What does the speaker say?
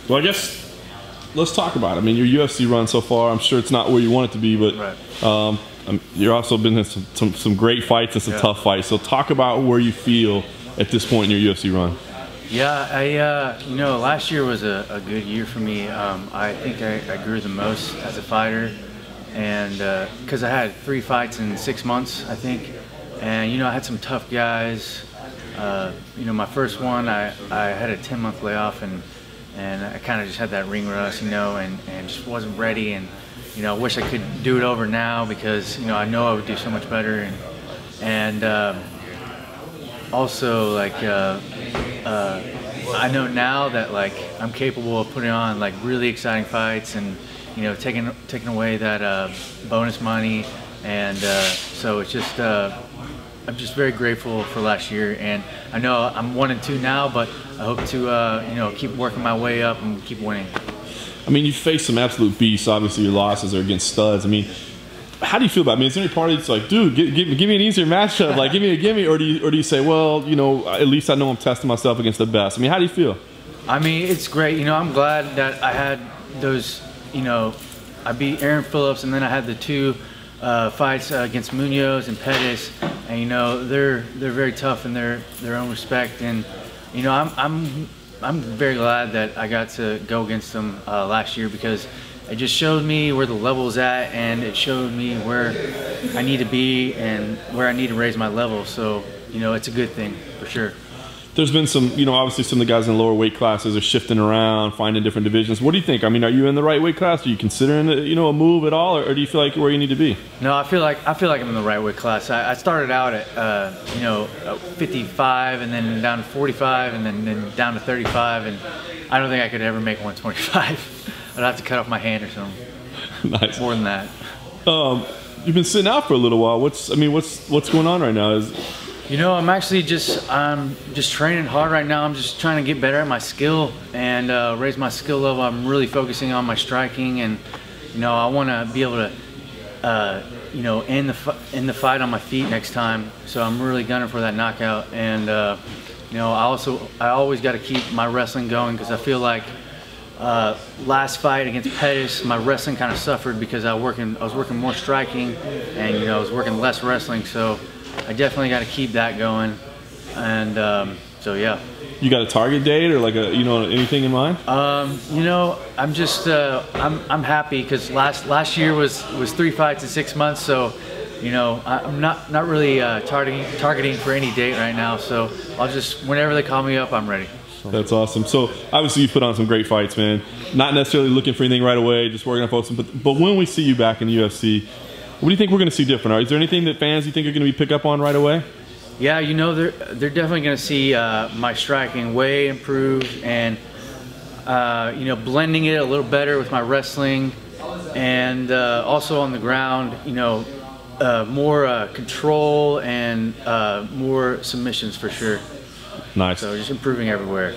Well, I guess let's talk about it. I mean, your UFC run so far, I'm sure it's not where you want it to be, but right. You're also been in some great fights and some tough fights. So talk about where you feel at this point in your UFC run. Yeah, you know, last year was a good year for me. I think I grew the most as a fighter, and because I had 3 fights in 6 months, I think, and you know, I had some tough guys. You know, my first one, I had a 10-month layoff, and I kind of just had that ring rust, you know, and just wasn't ready. And you know, I wish I could do it over now because you know I know I would do so much better. And also like I know now that like I'm capable of putting on like really exciting fights and you know taking away that bonus money. And so it's just I'm just very grateful for last year, and I know I'm 1-2 now, but I hope to you know, keep working my way up and keep winning. I mean, you faced some absolute beasts. Obviously, your losses are against studs. I mean, how do you feel about it? I mean, is there any party that's like, dude, give me an easier matchup, like give me, or do you say, well, you know, at least I know I'm testing myself against the best? I mean, how do you feel? I mean, it's great. You know, I'm glad that I had those. You know, I beat Aaron Phillips, and then I had the 2 fights against Munoz and Pettis, and you know they're very tough in their own respect, and you know I'm very glad that I got to go against them last year because it just showed me where the level is at, and it showed me where I need to be and where I need to raise my level. So you know it's a good thing for sure. There's been some, you know, obviously some of the guys in the lower weight classes are shifting around, finding different divisions. What do you think? I mean, are you in the right weight class? Are you considering, you know, a move at all, or do you feel like where you need to be? No, I feel like I'm in the right weight class. I started out at you know 55, and then down to 45, and then down to 35, and I don't think I could ever make 125. I'd have to cut off my hand or something. Nice. More than that. You've been sitting out for a little while. What's going on right now? You know, I'm actually just training hard right now. I'm just trying to get better at my skill and raise my skill level. I'm really focusing on my striking, and you know, I want to be able to you know, end the fight on my feet next time. So I'm really gunning for that knockout. And you know, I always got to keep my wrestling going because I feel like last fight against Pettis, my wrestling kind of suffered because I was working more striking, and you know, I was working less wrestling. So I definitely got to keep that going, and so yeah. You got a target date or like a, you know, anything in mind? You know, I'm just I'm happy because last year was 3 fights in 6 months, so you know I'm not really targeting for any date right now. So I'll just, whenever they call me up, I'm ready. That's awesome. So obviously you put on some great fights, man. Not necessarily looking for anything right away, just working on folks. But when we see you back in the UFC, what do you think we're going to see different? Is there anything that fans you think are going to be pick up on right away? Yeah, you know, they're definitely going to see my striking way improved, and you know, blending it a little better with my wrestling, and also on the ground, you know, more control and more submissions for sure. Nice. So just improving everywhere.